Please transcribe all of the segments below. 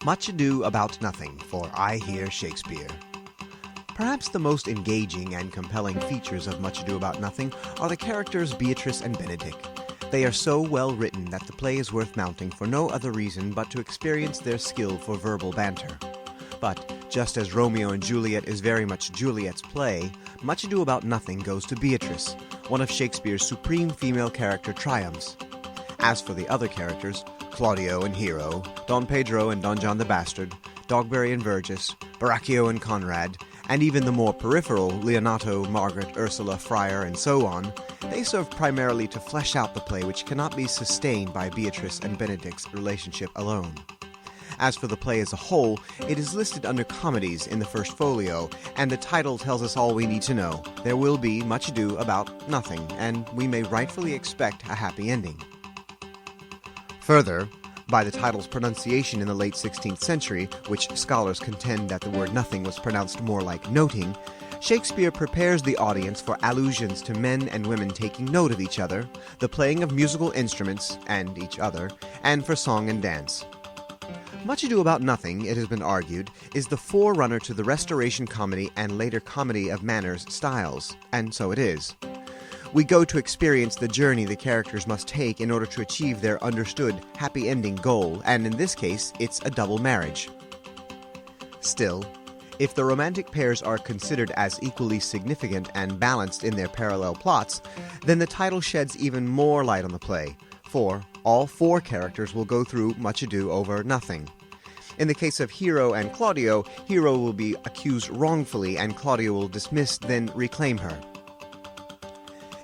Much Ado About Nothing for iHearShakespeare. Perhaps the most engaging and compelling features of Much Ado About Nothing are the characters Beatrice and Benedick. They are so well written that the play is worth mounting for no other reason but to experience their skill for verbal banter. But just as Romeo and Juliet is very much Juliet's play, Much Ado About Nothing goes to Beatrice, one of Shakespeare's supreme female character triumphs. As for the other characters, Claudio and Hero, Don Pedro and Don John the Bastard, Dogberry and Verges, Baracchio and Conrad, and even the more peripheral Leonato, Margaret, Ursula, Friar, and so on, they serve primarily to flesh out the play which cannot be sustained by Beatrice and Benedick's relationship alone. As for the play as a whole, it is listed under comedies in the first folio, and the title tells us all we need to know. There will be much ado about nothing, and we may rightfully expect a happy ending. Further, by the title's pronunciation in the late 16th century, which scholars contend that the word nothing was pronounced more like noting, Shakespeare prepares the audience for allusions to men and women taking note of each other, the playing of musical instruments, and each other, and for song and dance. Much Ado About Nothing, it has been argued, is the forerunner to the Restoration comedy and later comedy of manners styles, and so it is. We go to experience the journey the characters must take in order to achieve their understood happy ending goal, and in this case, it's a double marriage. Still, if the romantic pairs are considered as equally significant and balanced in their parallel plots, then the title sheds even more light on the play, for all four characters will go through much ado over nothing. In the case of Hero and Claudio, Hero will be accused wrongfully and Claudio will dismiss, then reclaim her.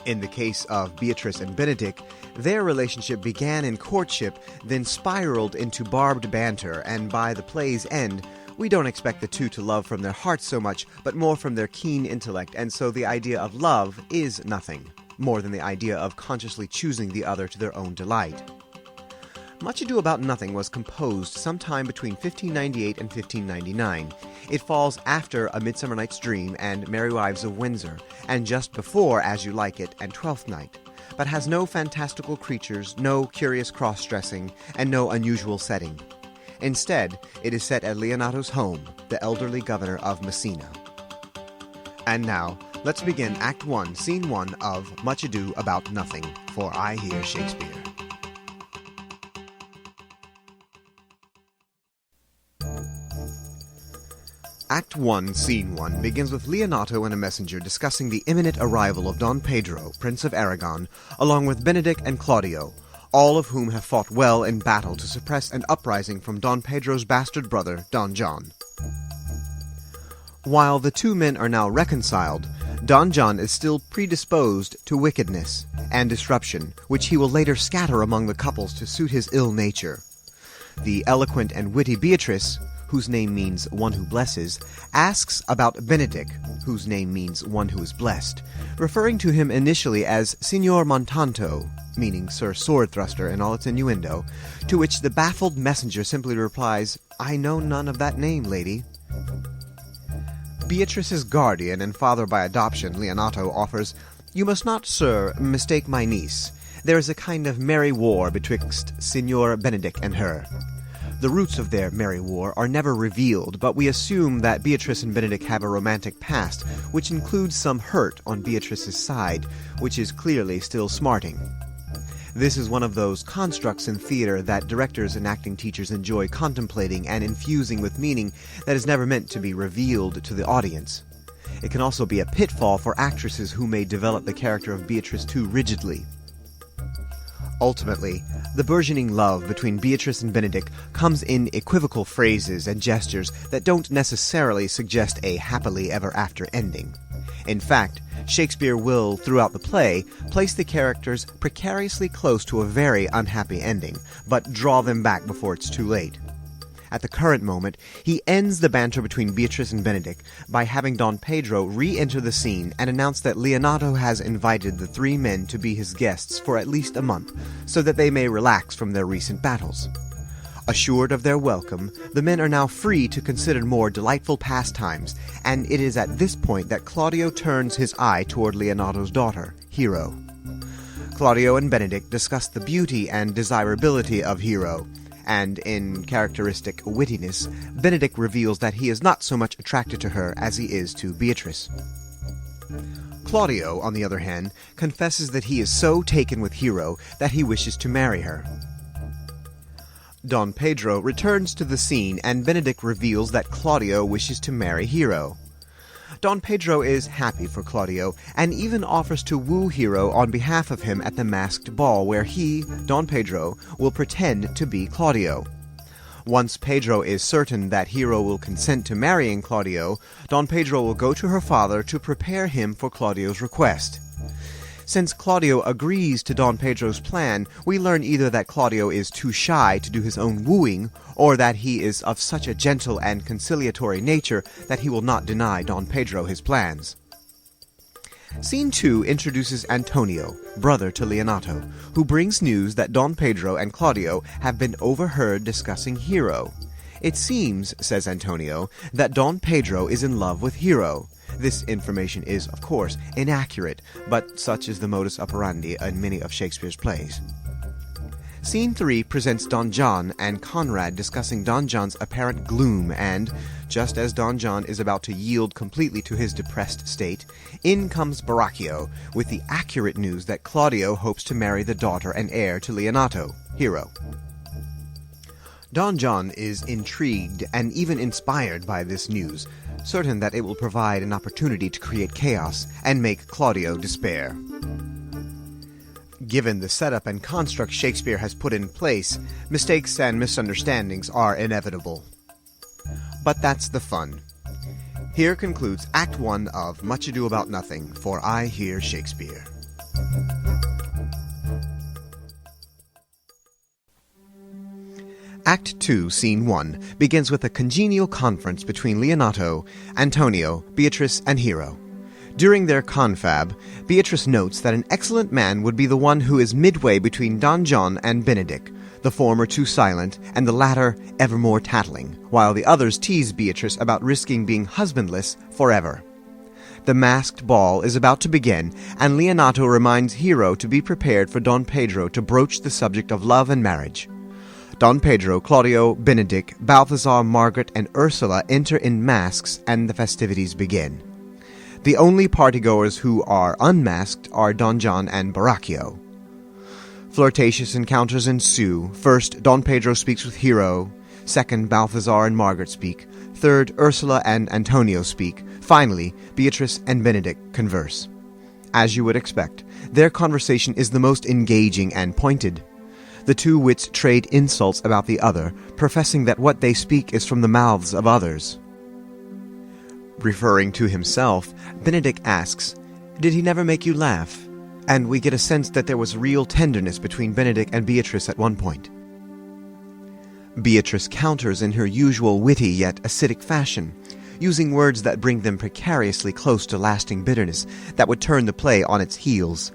In the case of Beatrice and Benedick, their relationship began in courtship, then spiraled into barbed banter, and by the play's end, we don't expect the two to love from their hearts so much, but more from their keen intellect, and so the idea of love is nothing, more than the idea of consciously choosing the other to their own delight. Much Ado About Nothing was composed sometime between 1598 and 1599. It falls after A Midsummer Night's Dream and Merry Wives of Windsor, and just before As You Like It and Twelfth Night, but has no fantastical creatures, no curious cross-dressing, and no unusual setting. Instead, it is set at Leonato's home, the elderly governor of Messina. And now, let's begin Act 1, Scene 1 of Much Ado About Nothing for iHearShakespeare. Act 1, Scene 1 begins with Leonato and a messenger discussing the imminent arrival of Don Pedro, Prince of Aragon, along with Benedick and Claudio, all of whom have fought well in battle to suppress an uprising from Don Pedro's bastard brother, Don John. While the two men are now reconciled, Don John is still predisposed to wickedness and disruption, which he will later scatter among the couples to suit his ill nature. The eloquent and witty Beatrice, whose name means one who blesses, asks about Benedick, whose name means one who is blessed, referring to him initially as Signor Montanto, meaning Sir Sword-Thruster in all its innuendo, to which the baffled messenger simply replies, "I know none of that name, lady." Beatrice's guardian and father by adoption, Leonato, offers, "You must not, sir, mistake my niece. There is a kind of merry war betwixt Signor Benedick and her." The roots of their merry war are never revealed, but we assume that Beatrice and Benedick have a romantic past, which includes some hurt on Beatrice's side, which is clearly still smarting. This is one of those constructs in theater that directors and acting teachers enjoy contemplating and infusing with meaning that is never meant to be revealed to the audience. It can also be a pitfall for actresses who may develop the character of Beatrice too rigidly. Ultimately, the burgeoning love between Beatrice and Benedick comes in equivocal phrases and gestures that don't necessarily suggest a happily ever after ending. In fact, Shakespeare will, throughout the play, place the characters precariously close to a very unhappy ending, but draw them back before it's too late. At the current moment, he ends the banter between Beatrice and Benedick by having Don Pedro re-enter the scene and announce that Leonato has invited the three men to be his guests for at least a month, so that they may relax from their recent battles. Assured of their welcome, the men are now free to consider more delightful pastimes, and it is at this point that Claudio turns his eye toward Leonato's daughter, Hero. Claudio and Benedick discuss the beauty and desirability of Hero, and in characteristic wittiness, Benedict reveals that he is not so much attracted to her as he is to Beatrice. Claudio, on the other hand, confesses that he is so taken with Hero that he wishes to marry her. Don Pedro returns to the scene and Benedict reveals that Claudio wishes to marry Hero. Don Pedro is happy for Claudio and even offers to woo Hero on behalf of him at the masked ball where he, Don Pedro, will pretend to be Claudio. Once Pedro is certain that Hero will consent to marrying Claudio, Don Pedro will go to her father to prepare him for Claudio's request. Since Claudio agrees to Don Pedro's plan, we learn either that Claudio is too shy to do his own wooing, or that he is of such a gentle and conciliatory nature that he will not deny Don Pedro his plans. Scene 2 introduces Antonio, brother to Leonato, who brings news that Don Pedro and Claudio have been overheard discussing Hero. It seems, says Antonio, that Don Pedro is in love with Hero. This information is, of course, inaccurate, but such is the modus operandi in many of Shakespeare's plays. Scene 3 presents Don John and Conrad discussing Don John's apparent gloom and, just as Don John is about to yield completely to his depressed state, in comes Borachio with the accurate news that Claudio hopes to marry the daughter and heir to Leonato, Hero. Don John is intrigued and even inspired by this news, certain that it will provide an opportunity to create chaos and make Claudio despair. Given the setup and construct Shakespeare has put in place, mistakes and misunderstandings are inevitable. But that's the fun. Here concludes Act 1 of Much Ado About Nothing for I Hear Shakespeare. Act 2, Scene 1, begins with a congenial conference between Leonato, Antonio, Beatrice, and Hero. During their confab, Beatrice notes that an excellent man would be the one who is midway between Don John and Benedict, the former too silent, and the latter ever more tattling, while the others tease Beatrice about risking being husbandless forever. The masked ball is about to begin, and Leonato reminds Hero to be prepared for Don Pedro to broach the subject of love and marriage. Don Pedro, Claudio, Benedict, Balthazar, Margaret, and Ursula enter in masks, and the festivities begin. The only partygoers who are unmasked are Don John and Borachio. Flirtatious encounters ensue. First, Don Pedro speaks with Hero. Second, Balthazar and Margaret speak. Third, Ursula and Antonio speak. Finally, Beatrice and Benedict converse. As you would expect, their conversation is the most engaging and pointed. The two wits trade insults about the other, professing that what they speak is from the mouths of others. Referring to himself, Benedict asks, "Did he never make you laugh?" And we get a sense that there was real tenderness between Benedict and Beatrice at one point. Beatrice counters in her usual witty yet acidic fashion, using words that bring them precariously close to lasting bitterness that would turn the play on its heels.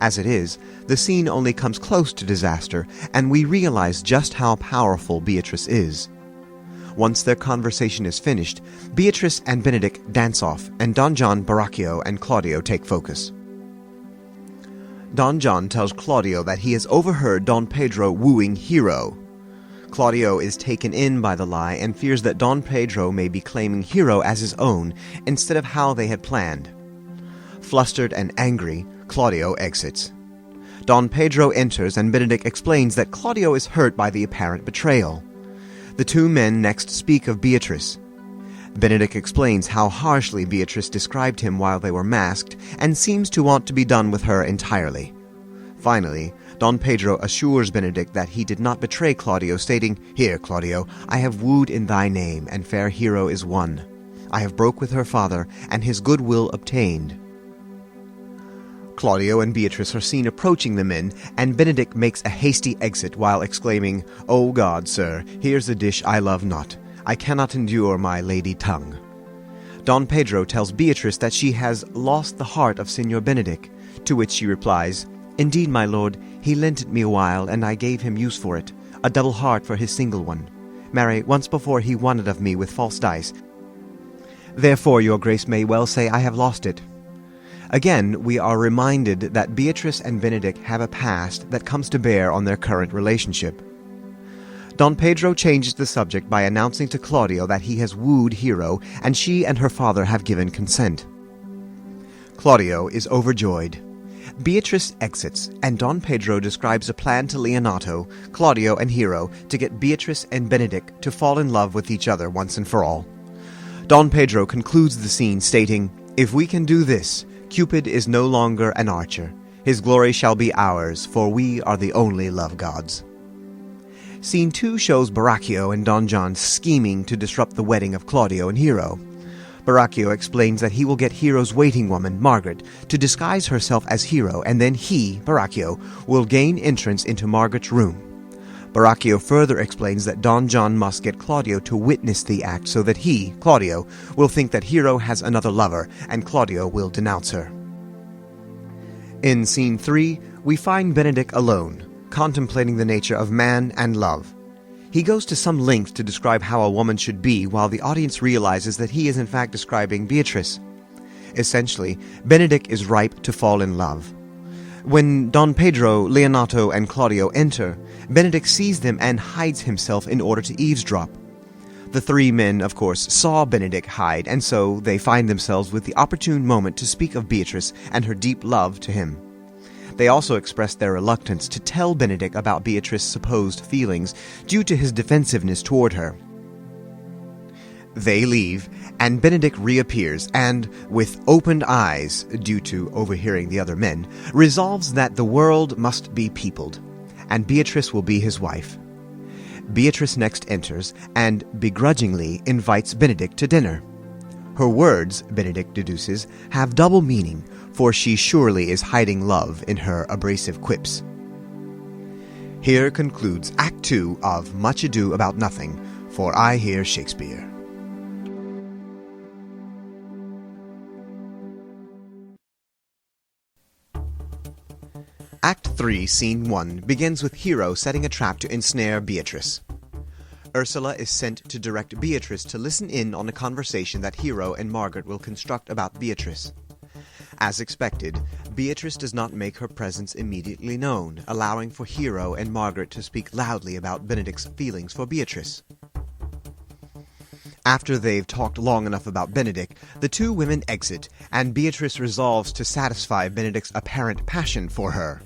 As it is, the scene only comes close to disaster, and we realize just how powerful Beatrice is. Once their conversation is finished, Beatrice and Benedict dance off, and Don John, Borachio, and Claudio take focus. Don John tells Claudio that he has overheard Don Pedro wooing Hero. Claudio is taken in by the lie and fears that Don Pedro may be claiming Hero as his own instead of how they had planned. Flustered and angry, Claudio exits. Don Pedro enters and Benedict explains that Claudio is hurt by the apparent betrayal. The two men next speak of Beatrice. Benedict explains how harshly Beatrice described him while they were masked and seems to want to be done with her entirely. Finally, Don Pedro assures Benedict that he did not betray Claudio, stating, "Here, Claudio, I have wooed in thy name, and fair Hero is won. I have broke with her father, and his good will obtained." Claudio and Beatrice are seen approaching the men, and Benedict makes a hasty exit while exclaiming, "O God, sir, here's a dish I love not. I cannot endure my lady tongue." Don Pedro tells Beatrice that she has lost the heart of Signor Benedict, to which she replies, "Indeed, my lord, he lent it me a while, and I gave him use for it, a double heart for his single one. Marry, once before he won it of me with false dice. Therefore your grace may well say I have lost it." Again, we are reminded that Beatrice and Benedict have a past that comes to bear on their current relationship. Don Pedro changes the subject by announcing to Claudio that he has wooed Hero, and she and her father have given consent. Claudio is overjoyed. Beatrice exits, and Don Pedro describes a plan to Leonato, Claudio, and Hero to get Beatrice and Benedict to fall in love with each other once and for all. Don Pedro concludes the scene stating, "If we can do this, Cupid is no longer an archer. His glory shall be ours, for we are the only love gods." Scene 2 shows Baracchio and Don John scheming to disrupt the wedding of Claudio and Hero. Baracchio explains that he will get Hero's waiting woman, Margaret, to disguise herself as Hero, and then he, Baracchio, will gain entrance into Margaret's room. Baracchio further explains that Don John must get Claudio to witness the act so that he, Claudio, will think that Hero has another lover, and Claudio will denounce her. In Scene 3, we find Benedict alone, contemplating the nature of man and love. He goes to some length to describe how a woman should be, while the audience realizes that he is in fact describing Beatrice. Essentially, Benedict is ripe to fall in love. When Don Pedro, Leonato, and Claudio enter, Benedict sees them and hides himself in order to eavesdrop. The three men, of course, saw Benedict hide, and so they find themselves with the opportune moment to speak of Beatrice and her deep love to him. They also expressed their reluctance to tell Benedict about Beatrice's supposed feelings due to his defensiveness toward her. They leave, and Benedict reappears and, with opened eyes, due to overhearing the other men, resolves that the world must be peopled, and Beatrice will be his wife. Beatrice next enters and begrudgingly invites Benedict to dinner. Her words, Benedict deduces, have double meaning, for she surely is hiding love in her abrasive quips. Here concludes Act 2 of Much Ado About Nothing, for iHearShakespeare. Act 3, Scene 1 begins with Hero setting a trap to ensnare Beatrice. Ursula is sent to direct Beatrice to listen in on a conversation that Hero and Margaret will construct about Beatrice. As expected, Beatrice does not make her presence immediately known, allowing for Hero and Margaret to speak loudly about Benedict's feelings for Beatrice. After they've talked long enough about Benedict, the two women exit, and Beatrice resolves to satisfy Benedict's apparent passion for her.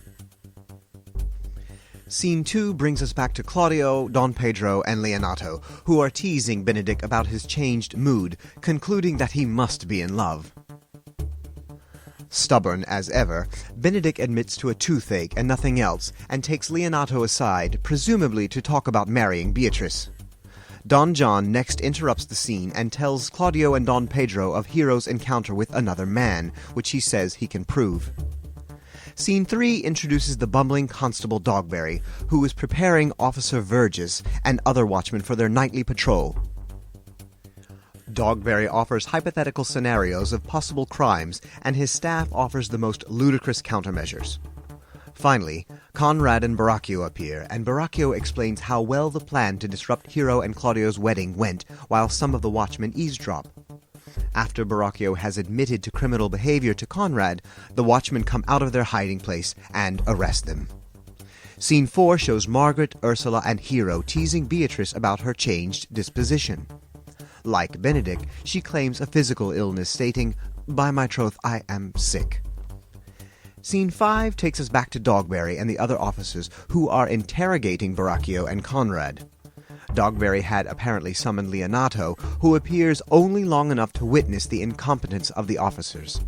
Scene 2 brings us back to Claudio, Don Pedro, and Leonato, who are teasing Benedict about his changed mood, concluding that he must be in love. Stubborn as ever, Benedict admits to a toothache and nothing else, and takes Leonato aside, presumably to talk about marrying Beatrice. Don John next interrupts the scene and tells Claudio and Don Pedro of Hero's encounter with another man, which he says he can prove. Scene 3 introduces the bumbling Constable Dogberry, who is preparing Officer Verges and other watchmen for their nightly patrol. Dogberry offers hypothetical scenarios of possible crimes, and his staff offers the most ludicrous countermeasures. Finally, Conrad and Baracchio appear, and Baracchio explains how well the plan to disrupt Hero and Claudio's wedding went, while some of the watchmen eavesdrop. After Baracchio has admitted to criminal behavior to Conrad, the watchmen come out of their hiding place and arrest them. Scene 4 shows Margaret, Ursula, and Hero teasing Beatrice about her changed disposition. Like Benedict, she claims a physical illness, stating, "By my troth, I am sick." Scene 5 takes us back to Dogberry and the other officers who are interrogating Baracchio and Conrad. Dogberry had apparently summoned Leonato, who appears only long enough to witness the incompetence of the officers.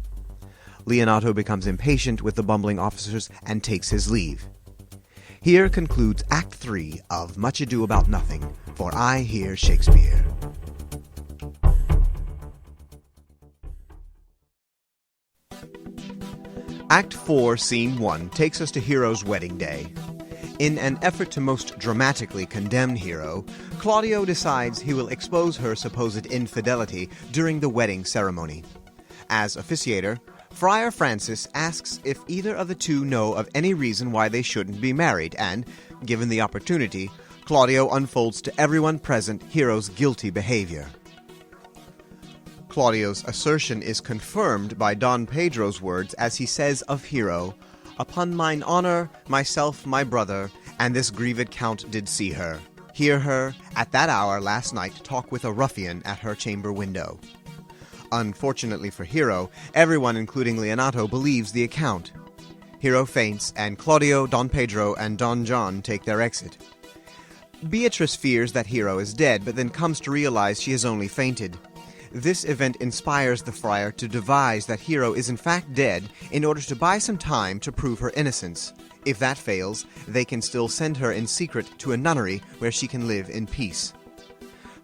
Leonato becomes impatient with the bumbling officers and takes his leave. Here concludes Act 3 of Much Ado About Nothing, for iHearShakespeare. Act 4, Scene 1 takes us to Hero's wedding day. In an effort to most dramatically condemn Hero, Claudio decides he will expose her supposed infidelity during the wedding ceremony. As officiator, Friar Francis asks if either of the two know of any reason why they shouldn't be married, and, given the opportunity, Claudio unfolds to everyone present Hero's guilty behavior. Claudio's assertion is confirmed by Don Pedro's words as he says of Hero, "Upon mine honour, myself, my brother, and this grieved count did see her. Hear her, at that hour last night, talk with a ruffian at her chamber window. Unfortunately for Hero, everyone, including Leonato, believes the account. Hero faints, and Claudio, Don Pedro, and Don John take their exit. Beatrice fears that Hero is dead, but then comes to realize she has only fainted. This event inspires the friar to devise that Hero is in fact dead in order to buy some time to prove her innocence. If that fails, they can still send her in secret to a nunnery where she can live in peace.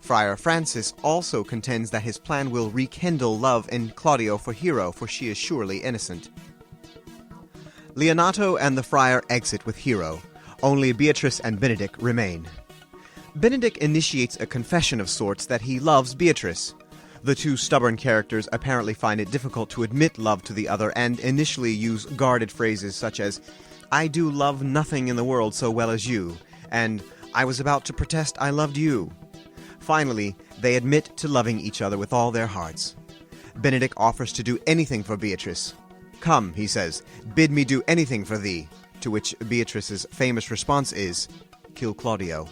Friar Francis also contends that his plan will rekindle love in Claudio for Hero, for she is surely innocent. Leonato and the friar exit with Hero. Only Beatrice and Benedict remain. Benedict initiates a confession of sorts that he loves Beatrice. The two stubborn characters apparently find it difficult to admit love to the other and initially use guarded phrases such as, "I do love nothing in the world so well as you," and "I was about to protest I loved you." Finally, they admit to loving each other with all their hearts. Benedict offers to do anything for Beatrice. "Come," he says, "bid me do anything for thee," to which Beatrice's famous response is, "Kill Claudio."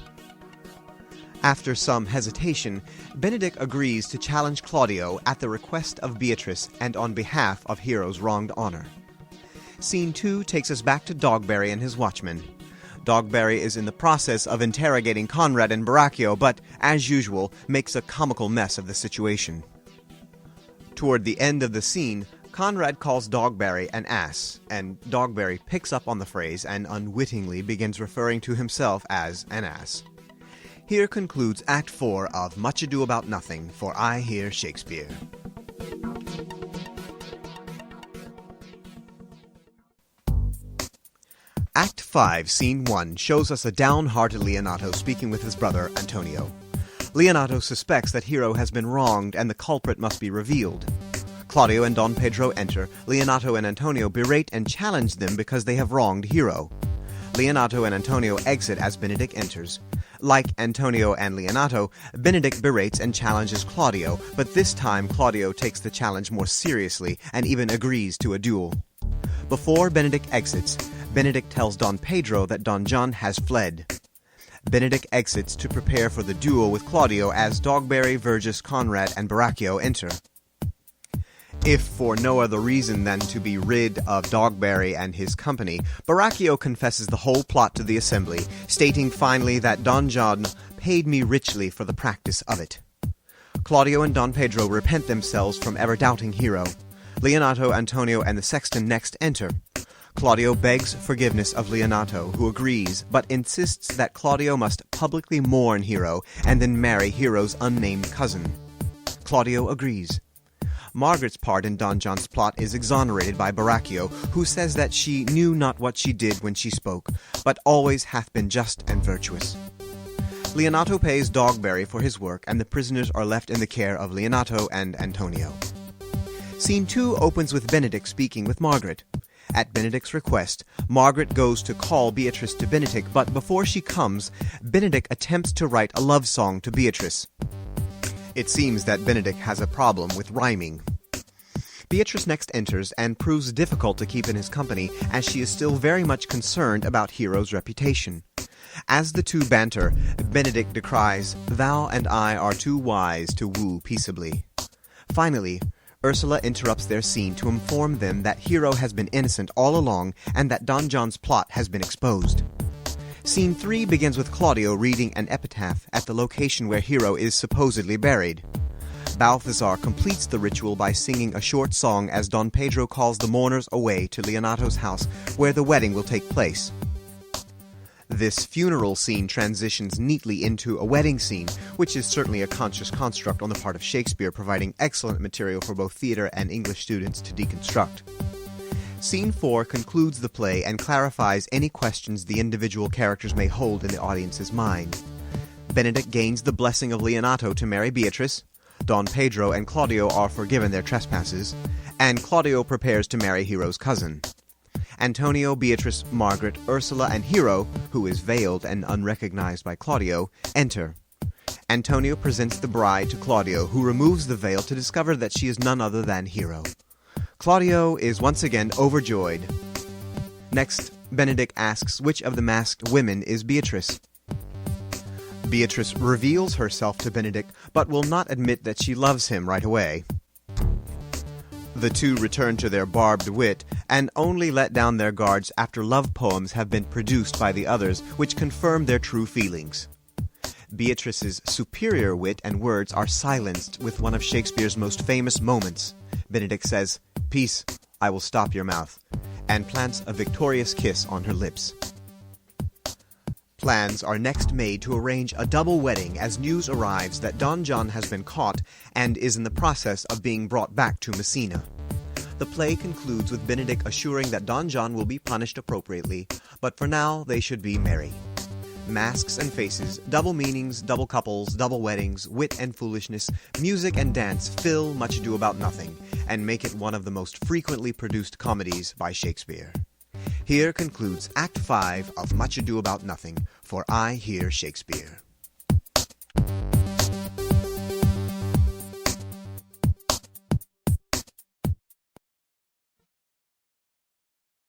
After some hesitation, Benedict agrees to challenge Claudio at the request of Beatrice and on behalf of Hero's wronged honor. Scene 2 takes us back to Dogberry and his watchmen. Dogberry is in the process of interrogating Conrad and Baracchio, but, as usual, makes a comical mess of the situation. Toward the end of the scene, Conrad calls Dogberry an ass, and Dogberry picks up on the phrase and unwittingly begins referring to himself as an ass. Here concludes Act 4 of Much Ado About Nothing for I Hear Shakespeare. Act 5, Scene 1 shows us a downhearted Leonato speaking with his brother Antonio. Leonato suspects that Hero has been wronged and the culprit must be revealed. Claudio and Don Pedro enter. Leonato and Antonio berate and challenge them because they have wronged Hero. Leonato and Antonio exit as Benedict enters. Like Antonio and Leonato, Benedict berates and challenges Claudio, but this time Claudio takes the challenge more seriously and even agrees to a duel. Before Benedict exits, Benedict tells Don Pedro that Don John has fled. Benedict exits to prepare for the duel with Claudio as Dogberry, Verges, Conrad, and Baracchio enter. If for no other reason than to be rid of Dogberry and his company, Baracchio confesses the whole plot to the assembly, stating finally that Don John paid me richly for the practice of it. Claudio and Don Pedro repent themselves from ever doubting Hero. Leonato, Antonio, and the sexton next enter. Claudio begs forgiveness of Leonato, who agrees, but insists that Claudio must publicly mourn Hero and then marry Hero's unnamed cousin. Claudio agrees. Margaret's part in Don John's plot is exonerated by Baracchio, who says that she knew not what she did when she spoke, but always hath been just and virtuous. Leonato pays Dogberry for his work, and the prisoners are left in the care of Leonato and Antonio. Scene 2 opens with Benedict speaking with Margaret. At Benedict's request, Margaret goes to call Beatrice to Benedict, but before she comes, Benedict attempts to write a love song to Beatrice. It seems that Benedict has a problem with rhyming. Beatrice next enters and proves difficult to keep in his company, as she is still very much concerned about Hero's reputation. As the two banter, Benedict decries, "Thou and I are too wise to woo peaceably." Finally, Ursula interrupts their scene to inform them that Hero has been innocent all along and that Don John's plot has been exposed. Scene 3 begins with Claudio reading an epitaph at the location where Hero is supposedly buried. Balthazar completes the ritual by singing a short song as Don Pedro calls the mourners away to Leonato's house where the wedding will take place. This funeral scene transitions neatly into a wedding scene, which is certainly a conscious construct on the part of Shakespeare, providing excellent material for both theater and English students to deconstruct. Scene 4 concludes the play and clarifies any questions the individual characters may hold in the audience's mind. Benedict gains the blessing of Leonato to marry Beatrice, Don Pedro and Claudio are forgiven their trespasses, and Claudio prepares to marry Hero's cousin. Antonio, Beatrice, Margaret, Ursula, and Hero, who is veiled and unrecognized by Claudio, enter. Antonio presents the bride to Claudio, who removes the veil to discover that she is none other than Hero. Claudio is once again overjoyed. Next, Benedict asks which of the masked women is Beatrice. Beatrice reveals herself to Benedict, but will not admit that she loves him right away. The two return to their barbed wit, and only let down their guards after love poems have been produced by the others, which confirm their true feelings. Beatrice's superior wit and words are silenced with one of Shakespeare's most famous moments. Benedict says, "Peace, I will stop your mouth," and plants a victorious kiss on her lips. Plans are next made to arrange a double wedding as news arrives that Don John has been caught and is in the process of being brought back to Messina. The play concludes with Benedict assuring that Don John will be punished appropriately, but for now they should be merry. Masks and faces, double meanings, double couples, double weddings, wit and foolishness, music and dance fill Much Ado About Nothing and make it one of the most frequently produced comedies by Shakespeare. Here concludes Act 5 of Much Ado About Nothing for I Hear Shakespeare.